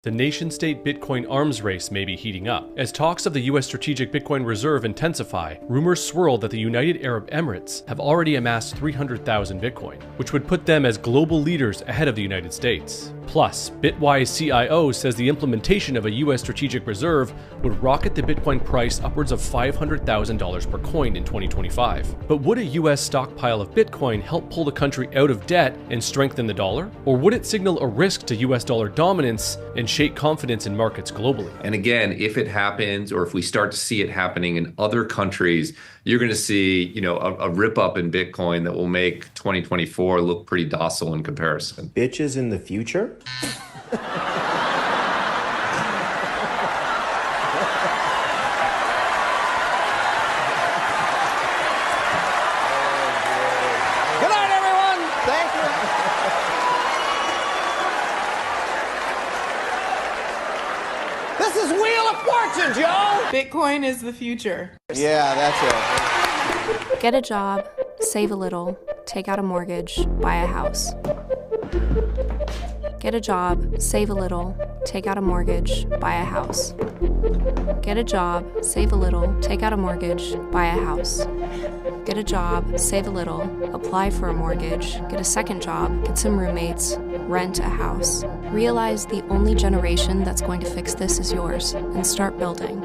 The nation-state Bitcoin arms race may be heating up. As talks of the US Strategic Bitcoin Reserve intensify, rumors swirl that the United Arab Emirates have already amassed 300,000 Bitcoin, which would put them as global leaders ahead of the United States. Plus, Bitwise CIO says the implementation of a US Strategic Reserve would rocket the Bitcoin price upwards of $500,000 per coin in 2025. But would a US stockpile of Bitcoin help pull the country out of debt and strengthen the dollar? Or would it signal a risk to US dollar dominance and shake confidence in markets globally? And again, if it happens, or if we start to see it happening in other countries, you're going to see, a rip up in Bitcoin that will make 2024 look pretty docile in comparison. Bitches in the future? Joe! Bitcoin is the future. Yeah, that's it. Get a job, save a little, take out a mortgage, buy a house. Get a job, save a little, take out a mortgage, buy a house. Get a job, save a little, take out a mortgage, buy a house. Get a job, save a little, apply for a mortgage, get a second job, get some roommates, rent a house. Realize the only generation that's going to fix this is yours, and start building.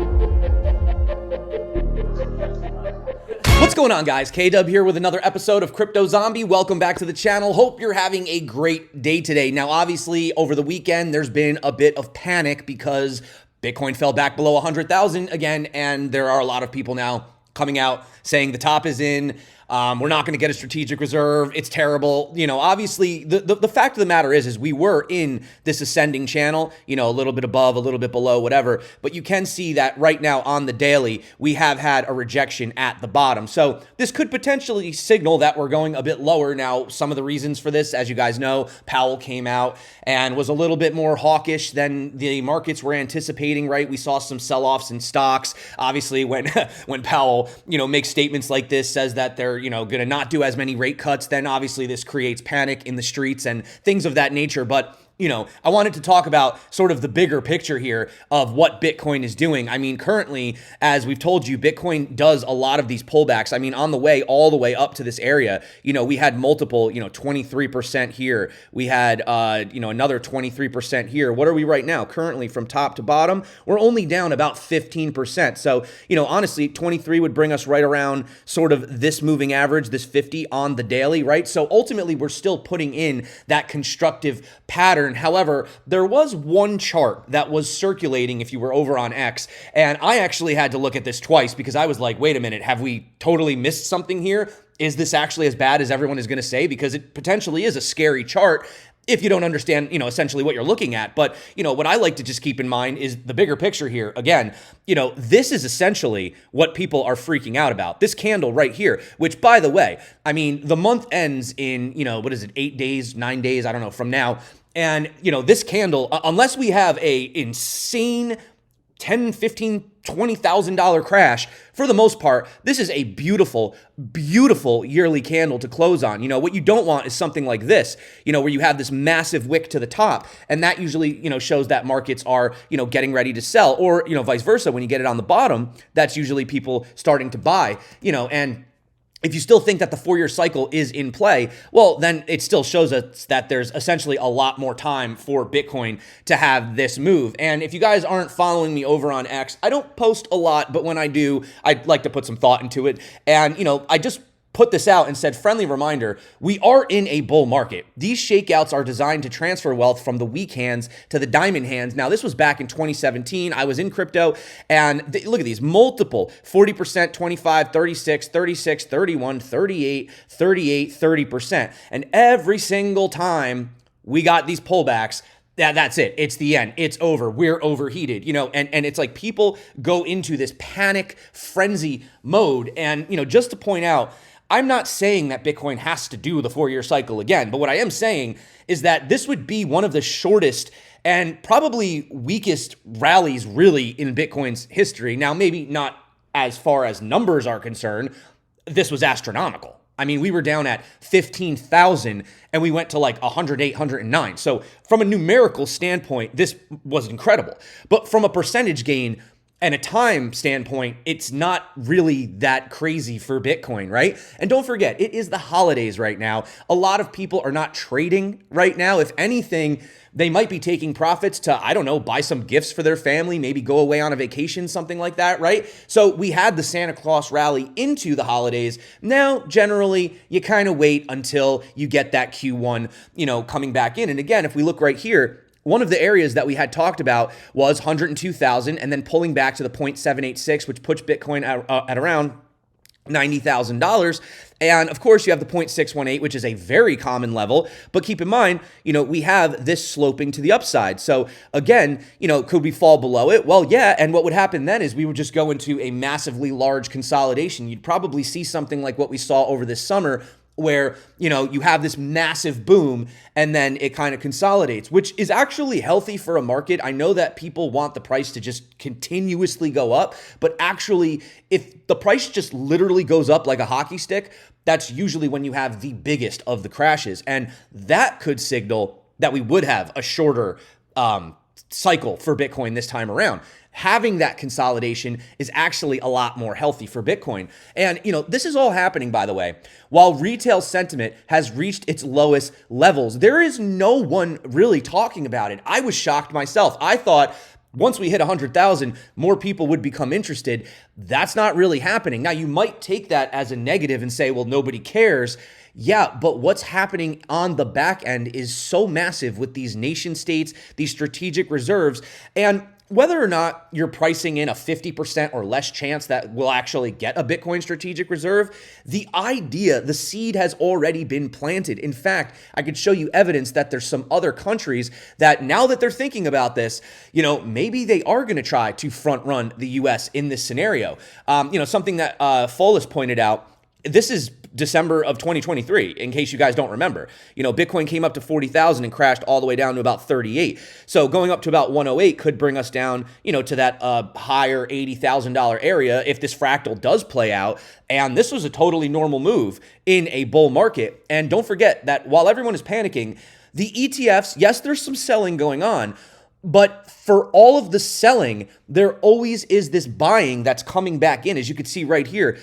What's going on, guys? K-Dub here with another episode of Crypto Zombie. Welcome back to the channel. Hope you're having a great day today. Now, obviously, over the weekend, there's been a bit of panic because Bitcoin fell back below 100,000 again, and there are a lot of people now coming out saying the top is in. We're not going to get a strategic reserve. It's terrible. Obviously, the fact of the matter is we were in this ascending channel, a little bit above, a little bit below, whatever. But you can see that right now on the daily, we have had a rejection at the bottom. So this could potentially signal that we're going a bit lower. Now, some of the reasons for this, as you guys know, Powell came out and was a little bit more hawkish than the markets were anticipating, right? We saw some sell-offs in stocks. Obviously, when Powell, makes statements like this, says that they're going to not do as many rate cuts, then obviously this creates panic in the streets and things of that nature. But I wanted to talk about sort of the bigger picture here of what Bitcoin is doing. I mean, currently, as we've told you, Bitcoin does a lot of these pullbacks. I mean, on the way, all the way up to this area, we had multiple, 23% here. We had, another 23% here. What are we right now? Currently, from top to bottom, we're only down about 15%. So, honestly, 23 would bring us right around sort of this moving average, this 50 on the daily, right? So ultimately, we're still putting in that constructive pattern. However, there was one chart that was circulating if you were over on X, and I actually had to look at this twice because I was like, wait a minute, have we totally missed something here? Is this actually as bad as everyone is going to say? Because it potentially is a scary chart if you don't understand, essentially what you're looking at. But, what I like to just keep in mind is the bigger picture here. Again, this is essentially what people are freaking out about. This candle right here, which, by the way, I mean, the month ends in, 8 days, 9 days, I don't know, from now. And, this candle, unless we have a insane $10,000, $15,000, $20,000 crash, for the most part, this is a beautiful, beautiful yearly candle to close on. What you don't want is something like this, where you have this massive wick to the top. And that usually, shows that markets are, getting ready to sell, or, vice versa. When you get it on the bottom, that's usually people starting to buy, and if you still think that the 4-year cycle is in play, well, then it still shows us that there's essentially a lot more time for Bitcoin to have this move. And if you guys aren't following me over on X, I don't post a lot, but when I do, I'd like to put some thought into it. And, I just put this out and said, friendly reminder, we are in a bull market. These shakeouts are designed to transfer wealth from the weak hands to the diamond hands. Now, this was back in 2017. I was in crypto, and look at these, multiple 40%, 25, 36, 36, 31, 38, 38, 30%. And every single time we got these pullbacks, that's it. It's the end. It's over. We're overheated, and it's like people go into this panic frenzy mode. And, just to point out, I'm not saying that Bitcoin has to do the 4-year cycle again, but what I am saying is that this would be one of the shortest and probably weakest rallies really in Bitcoin's history. Now, maybe not as far as numbers are concerned. This was astronomical. I mean, we were down at 15,000 and we went to like 108, 109. So from a numerical standpoint, this was incredible. But from a percentage gain and a time standpoint, it's not really that crazy for Bitcoin, right? And don't forget, it is the holidays right now. A lot of people are not trading right now. If anything, they might be taking profits to, I don't know, buy some gifts for their family, maybe go away on a vacation, something like that, right? So we had the Santa Claus rally into the holidays. Now, generally, you kind of wait until you get that Q1, coming back in. And again, if we look right here, one of the areas that we had talked about was 102,000 and then pulling back to the 0.786, which puts Bitcoin at around $90,000. And of course, you have the 0.618, which is a very common level. But keep in mind, we have this sloping to the upside. So again, could we fall below it? Well, yeah. And what would happen then is we would just go into a massively large consolidation. You'd probably see something like what we saw over this summer, where, you have this massive boom and then it kind of consolidates, which is actually healthy for a market. I know that people want the price to just continuously go up, but actually, if the price just literally goes up like a hockey stick, that's usually when you have the biggest of the crashes. And that could signal that we would have a shorter cycle for Bitcoin this time around. Having that consolidation is actually a lot more healthy for Bitcoin. And, this is all happening, by the way, while retail sentiment has reached its lowest levels. There is no one really talking about it. I was shocked myself. I thought once we hit 100,000, more people would become interested. That's not really happening. Now, you might take that as a negative and say, well, nobody cares. Yeah, but what's happening on the back end is so massive with these nation states, these strategic reserves, and whether or not you're pricing in a 50% or less chance that we'll actually get a Bitcoin strategic reserve, the idea, the seed has already been planted. In fact, I could show you evidence that there's some other countries that now that they're thinking about this, maybe they are going to try to front run the US in this scenario. Something that Folis pointed out, this is December of 2023, in case you guys don't remember. Bitcoin came up to 40,000 and crashed all the way down to about 38. So going up to about 108 could bring us down, to that higher $80,000 area if this fractal does play out. And this was a totally normal move in a bull market. And don't forget that while everyone is panicking, the ETFs, yes, there's some selling going on, but for all of the selling, there always is this buying that's coming back in, as you can see right here.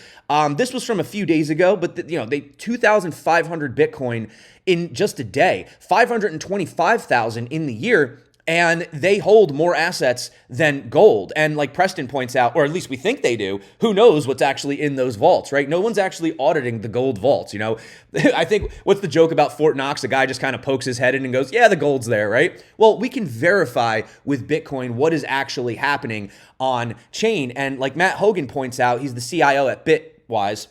This was from a few days ago, but they 2,500 Bitcoin in just a day, 525,000 in the year, and they hold more assets than gold. And like Preston points out, or at least we think they do, who knows what's actually in those vaults, right? No one's actually auditing the gold vaults, I think, what's the joke about Fort Knox? The guy just kind of pokes his head in and goes, yeah, the gold's there, right? Well, we can verify with Bitcoin what is actually happening on chain. And like Matt Hogan points out, he's the CIO at Bitwise.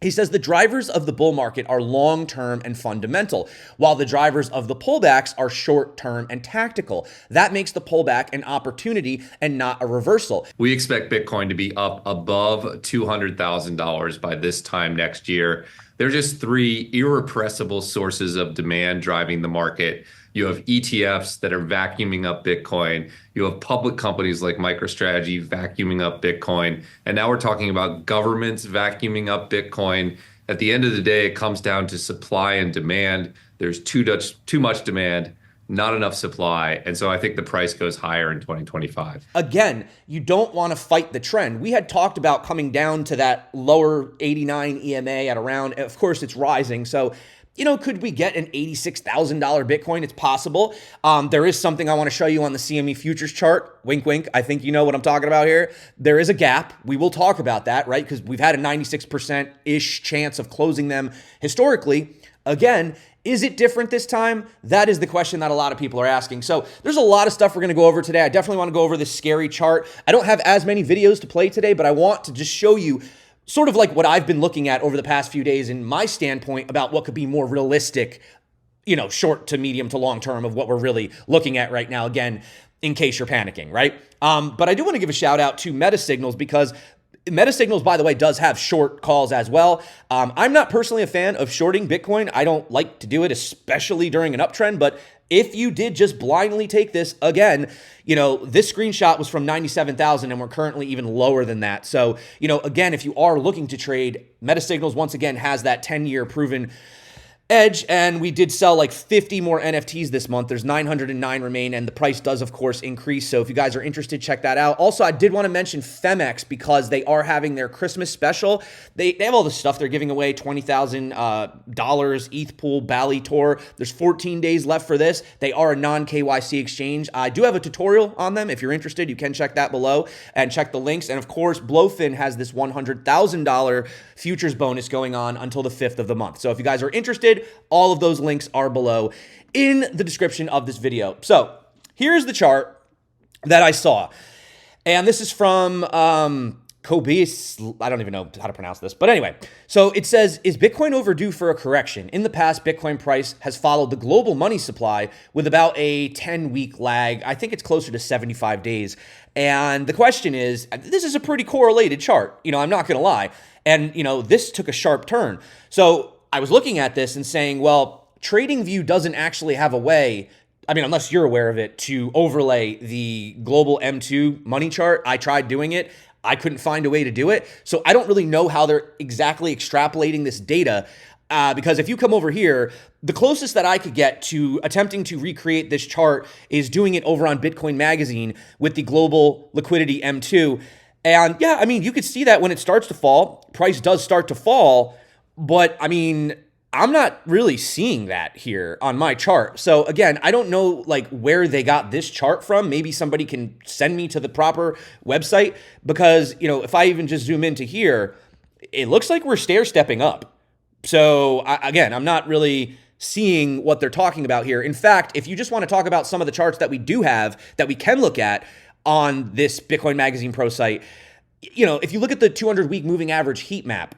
He says the drivers of the bull market are long-term and fundamental, while the drivers of the pullbacks are short-term and tactical. That makes the pullback an opportunity and not a reversal. We expect Bitcoin to be up above $200,000 by this time next year. There are just three irrepressible sources of demand driving the market. You have ETFs that are vacuuming up Bitcoin. You have public companies like MicroStrategy vacuuming up Bitcoin. And now we're talking about governments vacuuming up Bitcoin. At the end of the day, it comes down to supply and demand. There's too much demand, not enough supply. And so I think the price goes higher in 2025. Again, you don't want to fight the trend. We had talked about coming down to that lower 89 EMA at around, of course, it's rising. So could we get an $86,000 Bitcoin? It's possible. There is something I want to show you on the CME futures chart. Wink, wink. I think you know what I'm talking about here. There is a gap. We will talk about that, right? Because we've had a 96%-ish chance of closing them historically. Again, is it different this time? That is the question that a lot of people are asking. So there's a lot of stuff we're going to go over today. I definitely want to go over this scary chart. I don't have as many videos to play today, but I want to just show you sort of like what I've been looking at over the past few days in my standpoint about what could be more realistic, short to medium to long term of what we're really looking at right now, again, in case you're panicking, right? But I do want to give a shout out to Meta Signals because MetaSignals, by the way, does have short calls as well. I'm not personally a fan of shorting Bitcoin. I don't like to do it, especially during an uptrend. But if you did just blindly take this, again, this screenshot was from 97,000 and we're currently even lower than that. So, again, if you are looking to trade, MetaSignals once again has that 10-year proven edge, and we did sell like 50 more NFTs this month. There's 909 remain, and the price does, of course, increase. So if you guys are interested, check that out. Also, I did want to mention Femex because they are having their Christmas special. They have all this stuff. They're giving away $20,000 ETH pool Bali tour. There's 14 days left for this. They are a non-KYC exchange. I do have a tutorial on them. If you're interested, you can check that below and check the links. And of course, Blowfin has this $100,000 futures bonus going on until the 5th of the month. So if you guys are interested, all of those links are below in the description of this video. So here's the chart that I saw. And this is from Kobis. I don't even know how to pronounce this. But anyway, so it says, is Bitcoin overdue for a correction? In the past, Bitcoin price has followed the global money supply with about a 10-week lag. I think it's closer to 75 days. And the question is, this is a pretty correlated chart. I'm not going to lie. And, this took a sharp turn. So I was looking at this and saying, well, TradingView doesn't actually have a way, unless you're aware of it, to overlay the global M2 money chart. I tried doing it. I couldn't find a way to do it. So I don't really know how they're exactly extrapolating this data because if you come over here, the closest that I could get to attempting to recreate this chart is doing it over on Bitcoin Magazine with the global liquidity M2. And yeah, you could see that when it starts to fall, price does start to fall. But I'm not really seeing that here on my chart. So again, I don't know where they got this chart from. Maybe somebody can send me to the proper website because, if I even just zoom into here, it looks like we're stair-stepping up. So again, I'm not really seeing what they're talking about here. In fact, if you just want to talk about some of the charts that we do have that we can look at on this Bitcoin Magazine Pro site, if you look at the 200-week moving average heat map,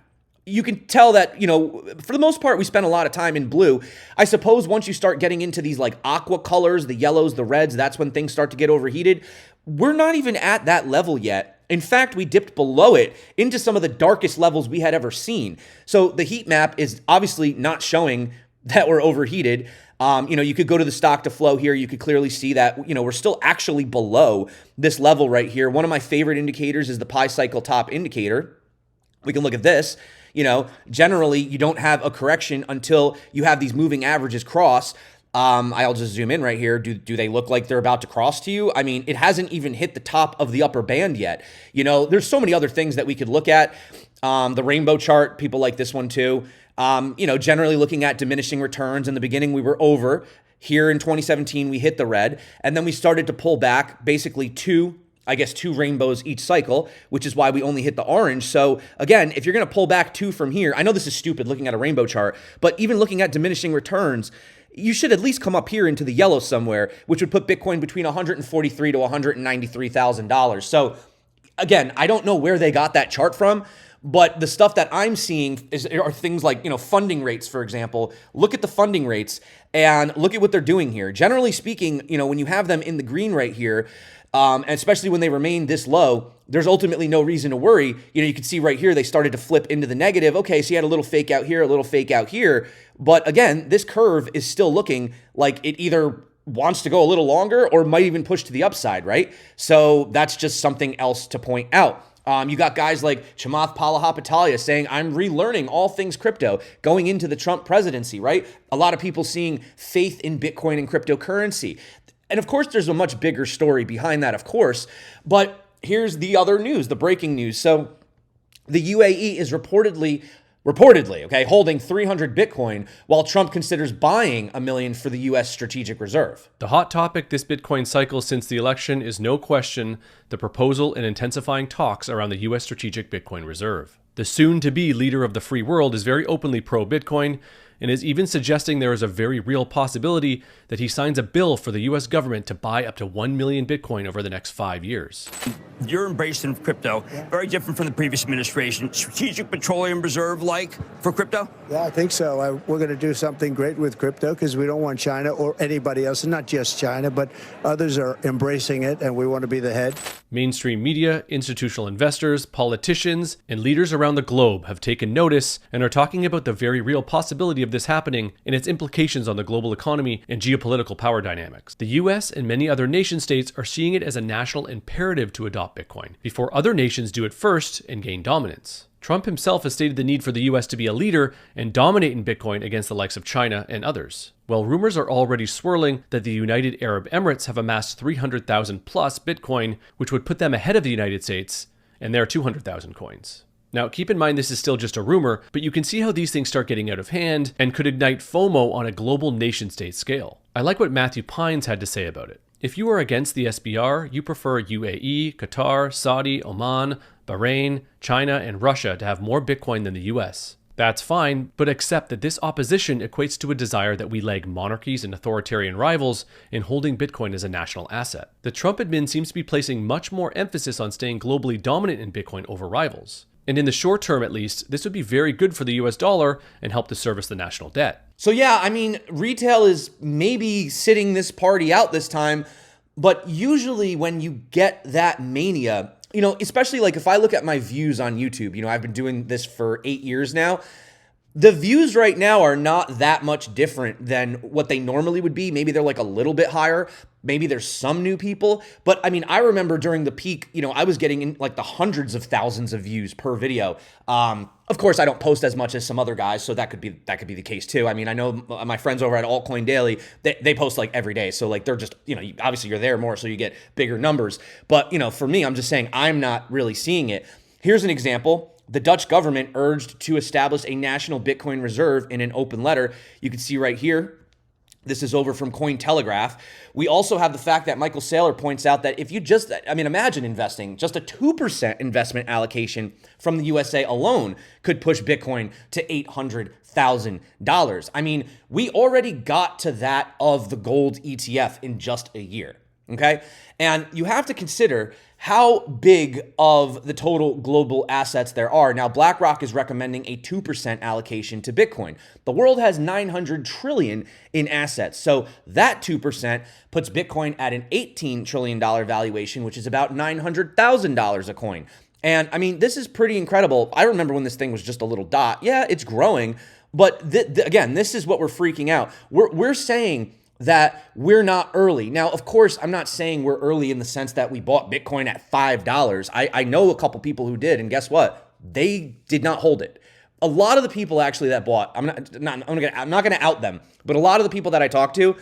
you can tell that, for the most part, we spend a lot of time in blue. I suppose once you start getting into these aqua colors, the yellows, the reds, that's when things start to get overheated. We're not even at that level yet. In fact, we dipped below it into some of the darkest levels we had ever seen. So the heat map is obviously not showing that we're overheated. You could go to the stock to flow here. You could clearly see that, we're still actually below this level right here. One of my favorite indicators is the Pi cycle top indicator. We can look at this. Generally, you don't have a correction until you have these moving averages cross. I'll just zoom in right here. Do they look like they're about to cross to you? It hasn't even hit the top of the upper band yet. There's so many other things that we could look at. The rainbow chart, people like this one too. Generally looking at diminishing returns. In the beginning, we were over. Here in 2017, we hit the red. And then we started to pull back basically two rainbows each cycle, which is why we only hit the orange. So again, if you're going to pull back two from here, I know this is stupid looking at a rainbow chart, but even looking at diminishing returns, you should at least come up here into the yellow somewhere, which would put Bitcoin between $143,000 to $193,000. So again, I don't know where they got that chart from, but the stuff that I'm seeing are things like, funding rates, for example. Look at the funding rates and look at what they're doing here. Generally speaking, when you have them in the green right here, and especially when they remain this low, there's ultimately no reason to worry. You can see right here, they started to flip into the negative. Okay, so you had a little fake out here, a little fake out here. But again, this curve is still looking like it either wants to go a little longer or might even push to the upside, right? So that's just something else to point out. You got guys like Chamath Palihapitiya saying, I'm relearning all things crypto going into the Trump presidency, right? A lot of people seeing faith in Bitcoin and cryptocurrency. And of course, there's a much bigger story behind that, of course. But here's the other news, the breaking news. So the UAE is reportedly, holding 300 Bitcoin while Trump considers buying 1 million for the U.S. Strategic Reserve. The hot topic this Bitcoin cycle since the election is no question the proposal and intensifying talks around the U.S. Strategic Bitcoin Reserve. The soon-to-be leader of the free world is very openly pro-Bitcoin, and is even suggesting there is a very real possibility that he signs a bill for the US government to buy up to 1 million Bitcoin over the next 5 years. You're embracing crypto, very different from the previous administration. Strategic Petroleum Reserve like for crypto? Yeah, I think so. We're going to do something great with crypto because we don't want China or anybody else, and not just China, but others are embracing it, and we want to be the head. Mainstream media, institutional investors, politicians, and leaders around the globe have taken notice and are talking about the very real possibility of this happening and its implications on the global economy and geopolitical power dynamics. The US and many other nation states are seeing it as a national imperative to adopt Bitcoin before other nations do it first and gain dominance. Trump himself has stated the need for the US to be a leader and dominate in Bitcoin against the likes of China and others. Well, rumors are already swirling that the United Arab Emirates have amassed 300,000 plus Bitcoin, which would put them ahead of the United States and their 200,000 coins. Now, keep in mind this is still just a rumor, but you can see how these things start getting out of hand and could ignite FOMO on a global nation-state scale. I like what Matthew Pines had to say about it. If you are against the SBR, you prefer UAE, Qatar, Saudi, Oman, Bahrain, China, and Russia to have more Bitcoin than the US. That's fine, but accept that this opposition equates to a desire that we lag monarchies and authoritarian rivals in holding Bitcoin as a national asset. The Trump admin seems to be placing much more emphasis on staying globally dominant in Bitcoin over rivals. And in the short term, at least, this would be very good for the US dollar and help to service the national debt. So yeah, I mean, retail is maybe sitting this party out this time, but usually when you get that mania, you know, especially like if I look at my views on YouTube, you know, I've been doing this for 8 years now. The views right now are not that much different than what they normally would be. Maybe they're like a little bit higher. Maybe there's some new people. But I mean, I remember during the peak, you know, I was getting in like the hundreds of thousands of views per video. Of course, I don't post as much as some other guys, so that could be the case too. I mean, I know my friends over at Altcoin Daily, they post like every day. So like they're just, you know, obviously you're there more, so you get bigger numbers. But, you know, for me, I'm just saying I'm not really seeing it. Here's an example. The Dutch government urged to establish a national Bitcoin reserve in an open letter. You can see right here. This is over from Cointelegraph. We also have the fact that Michael Saylor points out that if you just, I mean, imagine investing just a 2% investment allocation from the USA alone could push Bitcoin to $800,000. I mean, we already got to that of the gold ETF in just a year. Okay. And you have to consider how big of the total global assets there are. Now, BlackRock is recommending a 2% allocation to Bitcoin. The world has 900 trillion in assets. So that 2% puts Bitcoin at an $18 trillion valuation, which is about $900,000 a coin. And I mean, this is pretty incredible. I remember when this thing was just a little dot. Yeah, it's growing. But again, this is what we're freaking out. We're saying that we're not early. Now, of course, I'm not saying we're early in the sense that we bought Bitcoin at $5. I know a couple people who did, and guess what? They did not hold it. A lot of the people actually that bought, I'm not going to out them, but a lot of the people that I talked to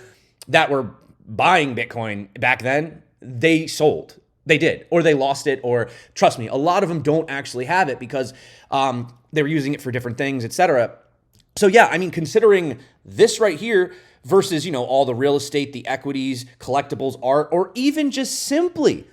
that were buying Bitcoin back then, they sold. They did, or they lost it, or trust me, a lot of them don't actually have it because they were using it for different things, etc. So yeah, I mean, considering this right here, versus, you know, all the real estate, the equities, collectibles, art, or even just simply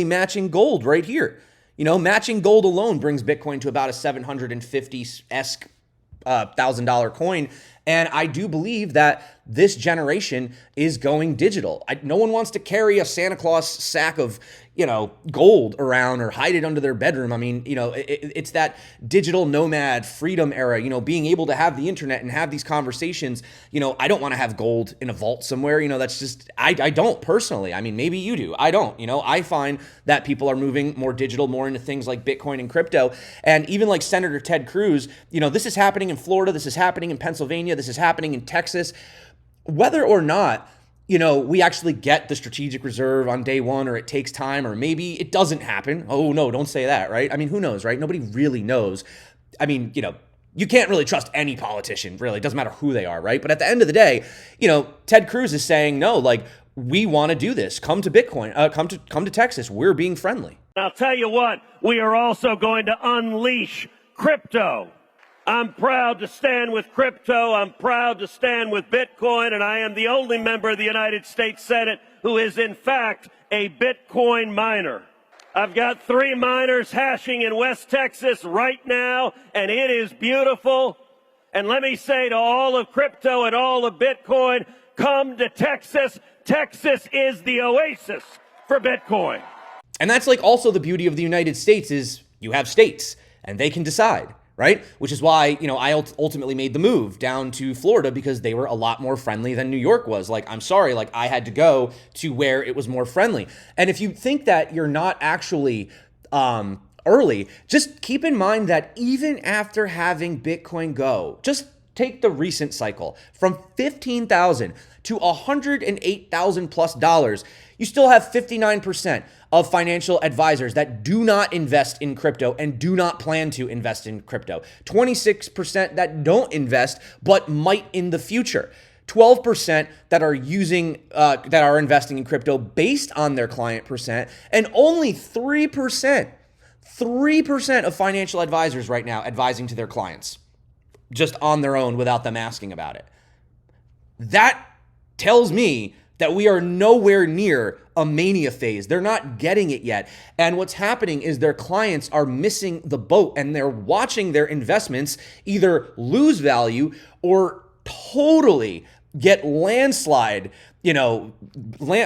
matching gold right here. You know, matching gold alone brings Bitcoin to about a $750,000 coin. And I do believe that this generation is going digital. No one wants to carry a Santa Claus sack of, you know, gold around or hide it under their bedroom. I mean, you know, it's that digital nomad freedom era, you know, being able to have the internet and have these conversations. You know, I don't want to have gold in a vault somewhere. You know, that's just, I don't personally. I mean, maybe you do. I don't. You know, I find that people are moving more digital, more into things like Bitcoin and crypto. And even like Senator Ted Cruz, you know, this is happening in Florida. This is happening in Pennsylvania. This is happening in Texas. Whether or not, you know, we actually get the strategic reserve on day one, or it takes time, or maybe it doesn't happen. Oh no, don't say that, right? I mean, who knows, right? Nobody really knows. I mean, you know, you can't really trust any politician, really. It doesn't matter who they are, right? But at the end of the day, you know, Ted Cruz is saying, no, like, we want to do this. Come to Bitcoin, come to Texas. We're being friendly. I'll tell you what, we are also going to unleash crypto. I'm proud to stand with crypto. I'm proud to stand with Bitcoin, and I am the only member of the United States Senate who is, in fact, a Bitcoin miner. I've got 3 miners hashing in West Texas right now, and it is beautiful. And let me say to all of crypto and all of Bitcoin, come to Texas. Texas is the oasis for Bitcoin. And that's like also the beauty of the United States is you have states and they can decide, right? Which is why, I ultimately made the move down to Florida because they were a lot more friendly than New York was. Like, I'm sorry, like I had to go to where it was more friendly. And if you think that you're not actually early, just keep in mind that even after having Bitcoin go, just take the recent cycle from $15,000 to $108,000 plus dollars, you still have 59% of financial advisors that do not invest in crypto and do not plan to invest in crypto. 26% that don't invest but might in the future. 12% that are investing in crypto based on their client percent, and only 3% of financial advisors right now advising to their clients just on their own without them asking about it. That tells me that we are nowhere near a mania phase. They're not getting it yet. And what's happening is their clients are missing the boat and they're watching their investments either lose value or totally get landslide, I don't know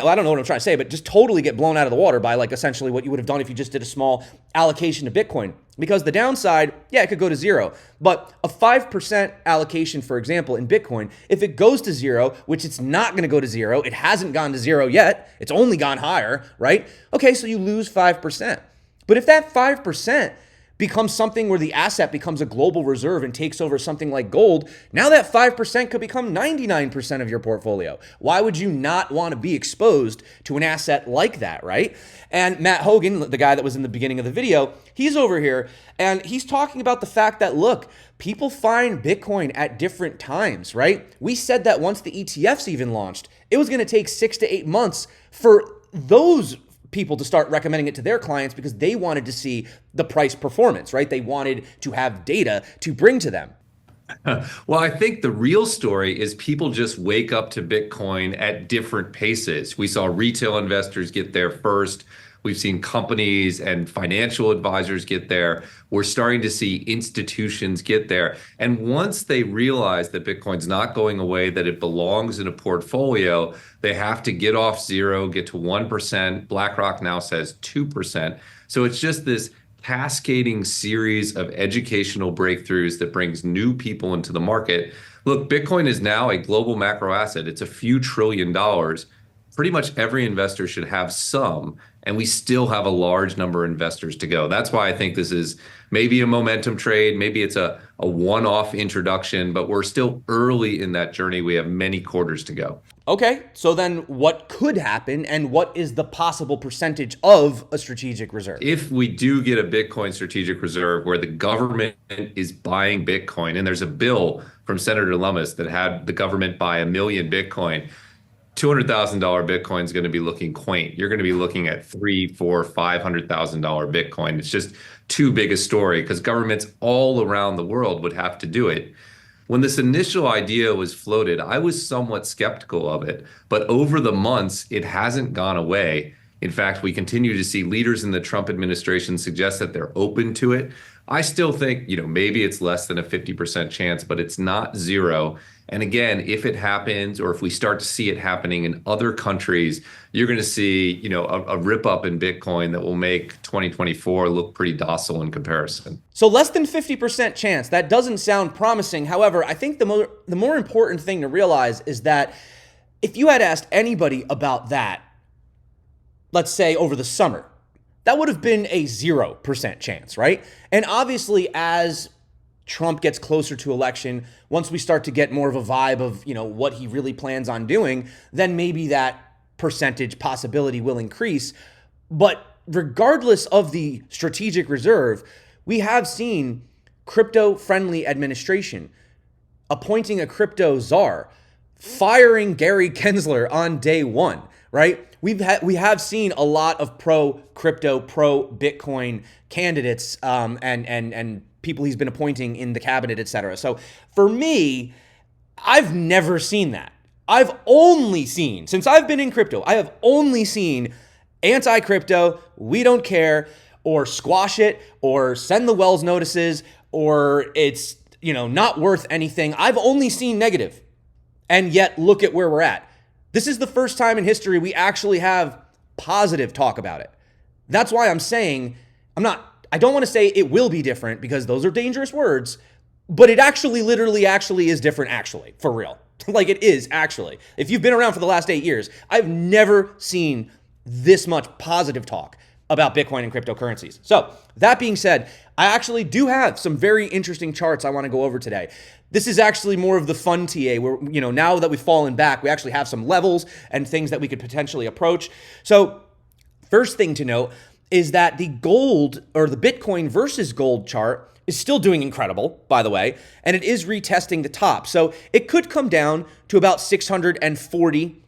what I'm trying to say, but just totally get blown out of the water by like essentially what you would have done if you just did a small allocation to Bitcoin. Because the downside, it could go to zero, but a 5% allocation, for example, in Bitcoin, if it goes to zero, which it's not going to go to zero, it hasn't gone to zero yet, it's only gone higher, right? Okay, so you lose 5%. But if that 5% becomes something where the asset becomes a global reserve and takes over something like gold, now that 5% could become 99% of your portfolio. Why would you not want to be exposed to an asset like that, right? And Matt Hogan, the guy that was in the beginning of the video, he's over here and he's talking about the fact that, look, people find Bitcoin at different times, right? We said that once the ETFs even launched, it was going to take 6 to 8 months for those people to start recommending it to their clients because they wanted to see the price performance, right? They wanted to have data to bring to them. Well, I think the real story is people just wake up to Bitcoin at different paces. We saw retail investors get there first. We've seen companies and financial advisors get there. We're starting to see institutions get there. And once they realize that Bitcoin's not going away, that it belongs in a portfolio, they have to get off zero, get to 1%. BlackRock now says 2%. So it's just this cascading series of educational breakthroughs that brings new people into the market. Look, Bitcoin is now a global macro asset. It's a few $1 trillion. Pretty much every investor should have some, and we still have a large number of investors to go. That's why I think this is maybe a momentum trade, maybe it's a one-off introduction, but we're still early in that journey. We have many quarters to go. Okay, so then what could happen and what is the possible percentage of a strategic reserve? If we do get a Bitcoin strategic reserve where the government is buying Bitcoin, and there's a bill from Senator Lummis that had the government buy 1 million Bitcoin, $200,000 Bitcoin is going to be looking quaint. You're going to be looking at $300,000, $400,000, $500,000 Bitcoin. It's just too big a story because governments all around the world would have to do it. When this initial idea was floated, I was somewhat skeptical of it, but over the months, it hasn't gone away. In fact, we continue to see leaders in the Trump administration suggest that they're open to it. I still think, maybe it's less than a 50% chance, but it's not zero. And again, if it happens, or if we start to see it happening in other countries, you're going to see, a rip up in Bitcoin that will make 2024 look pretty docile in comparison. So less than 50% chance. That doesn't sound promising. However, I think the more important thing to realize is that if you had asked anybody about that, let's say over the summer, that would have been a 0% chance, right? And obviously, as Trump gets closer to election, once we start to get more of a vibe of, what he really plans on doing, then maybe that percentage possibility will increase. But regardless of the strategic reserve, we have seen crypto-friendly administration appointing a crypto czar, firing Gary Gensler on day one, right? We have seen a lot of pro-crypto, pro-Bitcoin candidates and people he's been appointing in the cabinet, et cetera. So for me, I've never seen that. I've only seen, since I've been in crypto, I have only seen anti-crypto, we don't care, or squash it, or send the Wells notices, or it's not worth anything. I've only seen negative. And yet look at where we're at. This is the first time in history we actually have positive talk about it. That's why I'm saying I don't want to say it will be different because those are dangerous words, but it actually literally is different actually, for real. Like it is actually. If you've been around for the last 8 years, I've never seen this much positive talk about Bitcoin and cryptocurrencies. So that being said, I actually do have some very interesting charts I want to go over today. This is actually more of the fun TA where, now that we've fallen back, we actually have some levels and things that we could potentially approach. So first thing to note is that the gold or the Bitcoin versus gold chart is still doing incredible, by the way, and it is retesting the top. So it could come down to about 640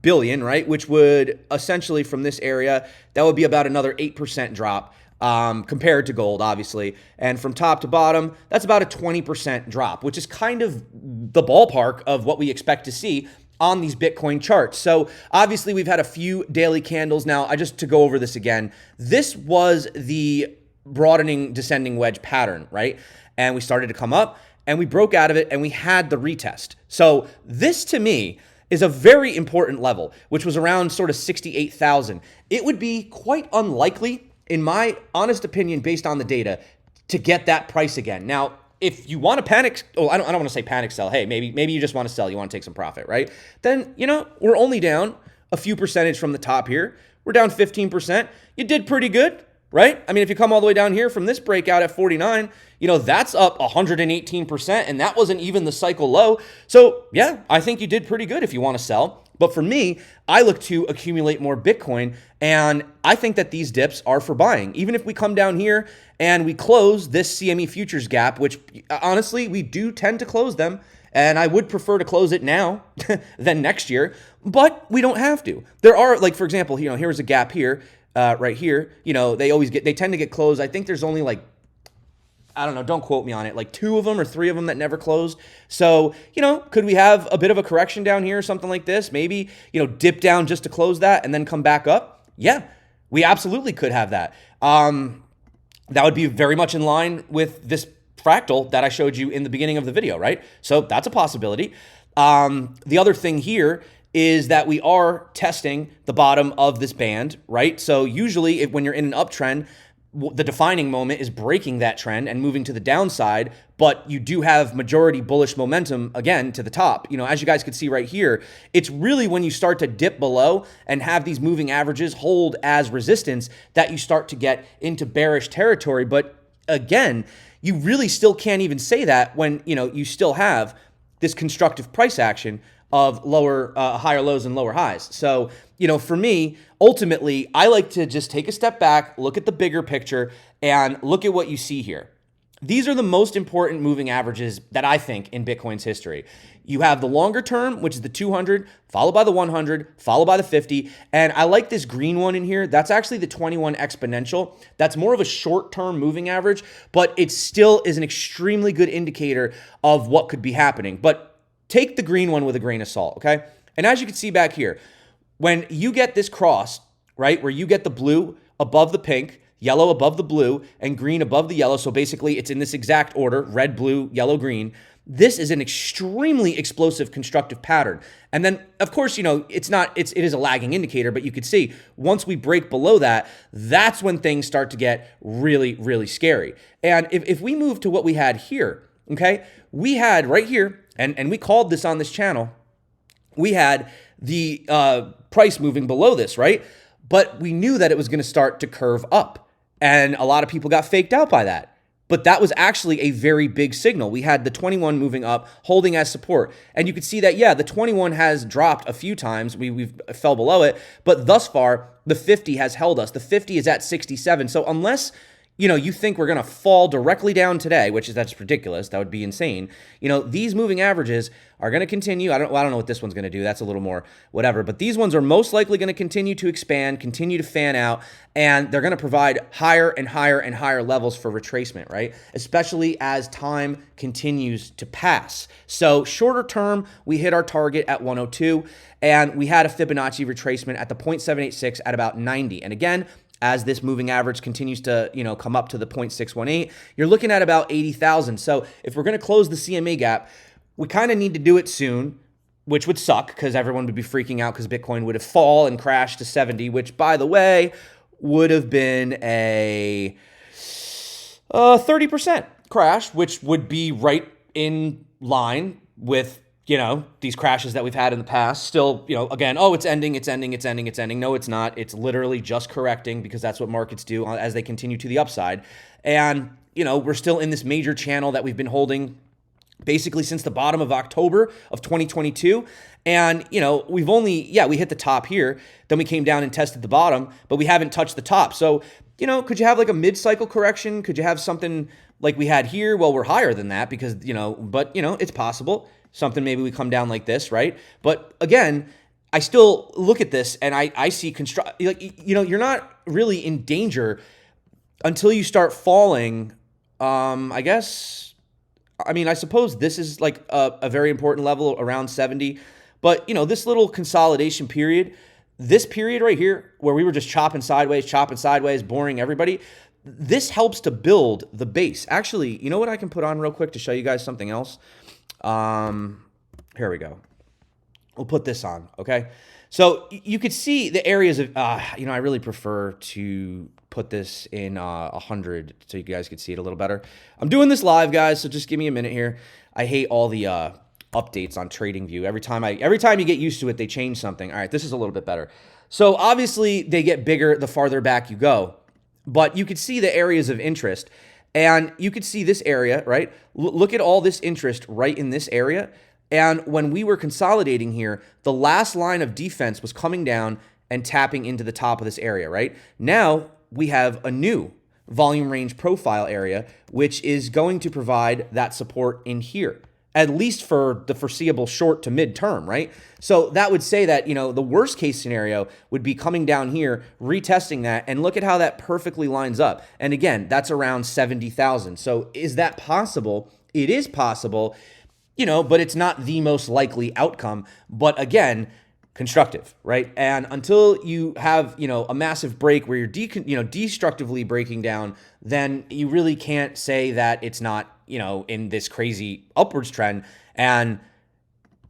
billion, right? Which would essentially from this area, that would be about another 8% drop compared to gold, obviously. And from top to bottom, that's about a 20% drop, which is kind of the ballpark of what we expect to see on these Bitcoin charts. So obviously we've had a few daily candles. Now, just to go over this again, this was the broadening descending wedge pattern, right? And we started to come up and we broke out of it and we had the retest. So this to me is a very important level, which was around sort of 68,000. It would be quite unlikely, in my honest opinion, based on the data, to get that price again. Now, if you want to panic, I don't want to say panic sell. Hey, maybe you just want to sell, you want to take some profit, right? Then, we're only down a few percentage from the top here. We're down 15%. You did pretty good, right? I mean, if you come all the way down here from this breakout at 49, that's up 118%, and that wasn't even the cycle low. So yeah, I think you did pretty good if you want to sell. But for me, I look to accumulate more Bitcoin, and I think that these dips are for buying. Even if we come down here and we close this CME futures gap, which honestly, we do tend to close them, and I would prefer to close it now than next year, but we don't have to. There are, like, for example, here's a gap here, right here. They tend to get closed. I think there's only I don't know, don't quote me on it, like 2 of them or 3 of them that never closed. So, could we have a bit of a correction down here or something like this? Maybe, dip down just to close that and then come back up? Yeah, we absolutely could have that. That would be very much in line with this fractal that I showed you in the beginning of the video, right? So that's a possibility. The other thing here is that we are testing the bottom of this band, right? So usually when you're in an uptrend, the defining moment is breaking that trend and moving to the downside, but you do have majority bullish momentum again to the top. As you guys could see right here, it's really when you start to dip below and have these moving averages hold as resistance that you start to get into bearish territory. But again, you really still can't even say that when, you still have this constructive price action of higher lows and lower highs. So, for me, ultimately, I like to just take a step back, look at the bigger picture, and look at what you see here. These are the most important moving averages that I think in Bitcoin's history. You have the longer term, which is the 200, followed by the 100, followed by the 50. And I like this green one in here. That's actually the 21 exponential. That's more of a short-term moving average, but it still is an extremely good indicator of what could be happening. But take the green one with a grain of salt, okay? And as you can see back here, when you get this cross, right, where you get the blue above the pink, yellow above the blue, and green above the yellow, so basically it's in this exact order, red, blue, yellow, green, this is an extremely explosive constructive pattern. And then, of course, it is a lagging indicator, but you could see once we break below that, that's when things start to get really, really scary. And if we move to what we had here, okay, we had right here, and we called this on this channel, we had the price moving below this, right? But we knew that it was going to start to curve up. And a lot of people got faked out by that. But that was actually a very big signal. We had the 21 moving up, holding as support. And you could see that, yeah, the 21 has dropped a few times. We've fell below it. But thus far, the 50 has held us. The 50 is at 67. So unless you think we're going to fall directly down today, that's ridiculous. That would be insane. These moving averages are going to continue. I don't know what this one's going to do. That's a little more whatever. But these ones are most likely going to continue to expand, continue to fan out, and they're going to provide higher and higher and higher levels for retracement, right? Especially as time continues to pass. So shorter term, we hit our target at 102, and we had a Fibonacci retracement at the 0.786 at about 90. And again, as this moving average continues to, come up to the 0.618, you're looking at about 80,000. So if we're going to close the CMA gap, we kind of need to do it soon, which would suck because everyone would be freaking out because Bitcoin would have fallen and crashed to 70, which, by the way, would have been a 30% crash, which would be right in line with, these crashes that we've had in the past. Still, again, it's ending. No, it's not. It's literally just correcting because that's what markets do as they continue to the upside. And, we're still in this major channel that we've been holding basically since the bottom of October of 2022. And, we've only, we hit the top here. Then we came down and tested the bottom, but we haven't touched the top. So, could you have like a mid-cycle correction? Could you have something like we had here? Well, we're higher than that because, but, it's possible. Something maybe we come down like this, right? But again, I still look at this and I see you're not really in danger until you start falling. I suppose this is like a very important level around 70. But, this little consolidation period, this period right here where we were just chopping sideways, boring everybody, this helps to build the base. Actually, you know what I can put on real quick to show you guys something else? Here we go. We'll put this on, okay? So you could see the areas of, I really prefer to put this in 100 so you guys could see it a little better. I'm doing this live, guys, so just give me a minute here. I hate all the updates on TradingView. Every time you get used to it, they change something. All right, this is a little bit better. So obviously they get bigger the farther back you go, but you could see the areas of interest. And you could see this area, right? Look at all this interest right in this area. And when we were consolidating here, the last line of defense was coming down and tapping into the top of this area, right? Now we have a new volume range profile area, which is going to provide that support in here, at least for the foreseeable short to mid-term, right? So that would say that, the worst case scenario would be coming down here, retesting that, and look at how that perfectly lines up. And again, that's around 70,000. So is that possible? It is possible, but it's not the most likely outcome. But again, constructive, right? And until you have, a massive break where you're destructively breaking down, then you really can't say that it's not, in this crazy upwards trend. And,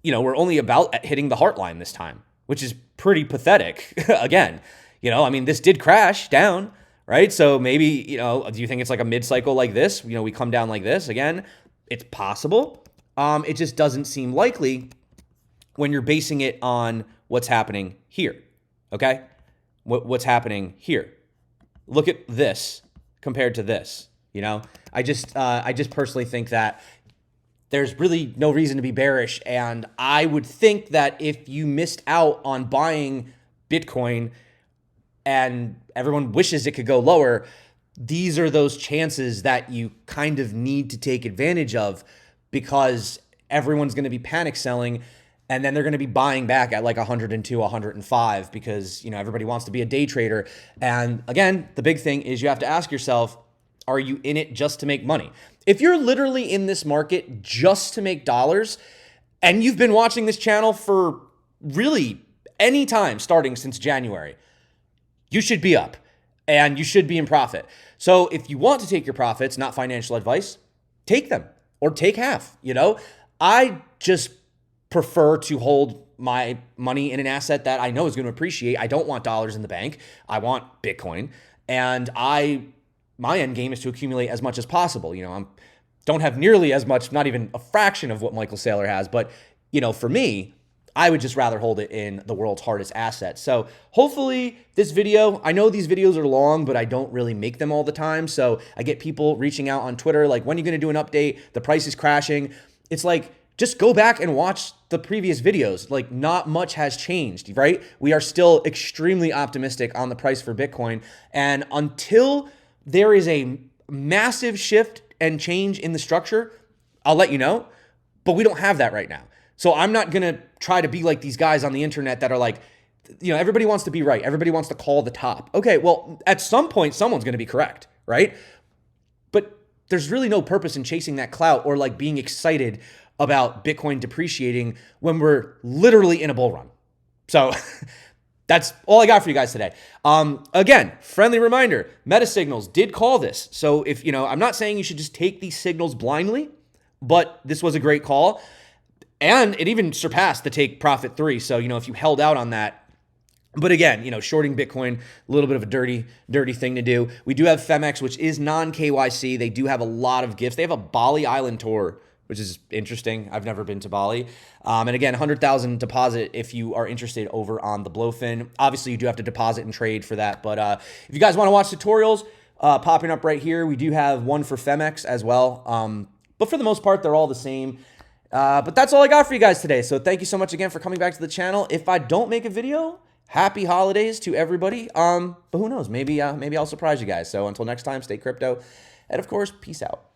we're only about hitting the heart line this time, which is pretty pathetic. Again, this did crash down, right? So maybe, do you think it's like a mid-cycle like this? We come down like this again. It's possible. It just doesn't seem likely when you're basing it on what's happening here. Okay. What's happening here. Look at this compared to this. I just personally think that there's really no reason to be bearish. And I would think that if you missed out on buying Bitcoin and everyone wishes it could go lower, these are those chances that you kind of need to take advantage of because everyone's going to be panic selling and then they're going to be buying back at like 102, 105 because, everybody wants to be a day trader. And again, the big thing is you have to ask yourself, are you in it just to make money? If you're literally in this market just to make dollars, and you've been watching this channel for really any time starting since January, you should be up and you should be in profit. So if you want to take your profits, not financial advice, take them or take half. I just prefer to hold my money in an asset that I know is going to appreciate. I don't want dollars in the bank. I want Bitcoin. And my end game is to accumulate as much as possible. I don't have nearly as much, not even a fraction of what Michael Saylor has. But, for me, I would just rather hold it in the world's hardest asset. So hopefully this video, I know these videos are long, but I don't really make them all the time. So I get people reaching out on Twitter, like, when are you going to do an update? The price is crashing. It's like, just go back and watch the previous videos. Like, not much has changed, right? We are still extremely optimistic on the price for Bitcoin. And until there is a massive shift and change in the structure, I'll let you know, but we don't have that right now. So I'm not going to try to be like these guys on the internet that are like, everybody wants to be right. Everybody wants to call the top. Okay, well, at some point, someone's going to be correct, right? But there's really no purpose in chasing that clout or like being excited about Bitcoin depreciating when we're literally in a bull run. So That's all I got for you guys today. Again, friendly reminder, Meta Signals did call this. So if, I'm not saying you should just take these signals blindly, but this was a great call. And it even surpassed the take profit 3. So, if you held out on that. But again, shorting Bitcoin, a little bit of a dirty thing to do. We do have Femex, which is non-KYC. They do have a lot of gifts. They have a Bali Island tour, which is interesting. I've never been to Bali. And again, 100,000 deposit if you are interested over on the Blowfin. Obviously, you do have to deposit and trade for that. But if you guys want to watch tutorials, popping up right here, we do have one for Femex as well. But for the most part, they're all the same. But that's all I got for you guys today. So thank you so much again for coming back to the channel. If I don't make a video, happy holidays to everybody. But who knows? Maybe I'll surprise you guys. So until next time, stay crypto. And of course, peace out.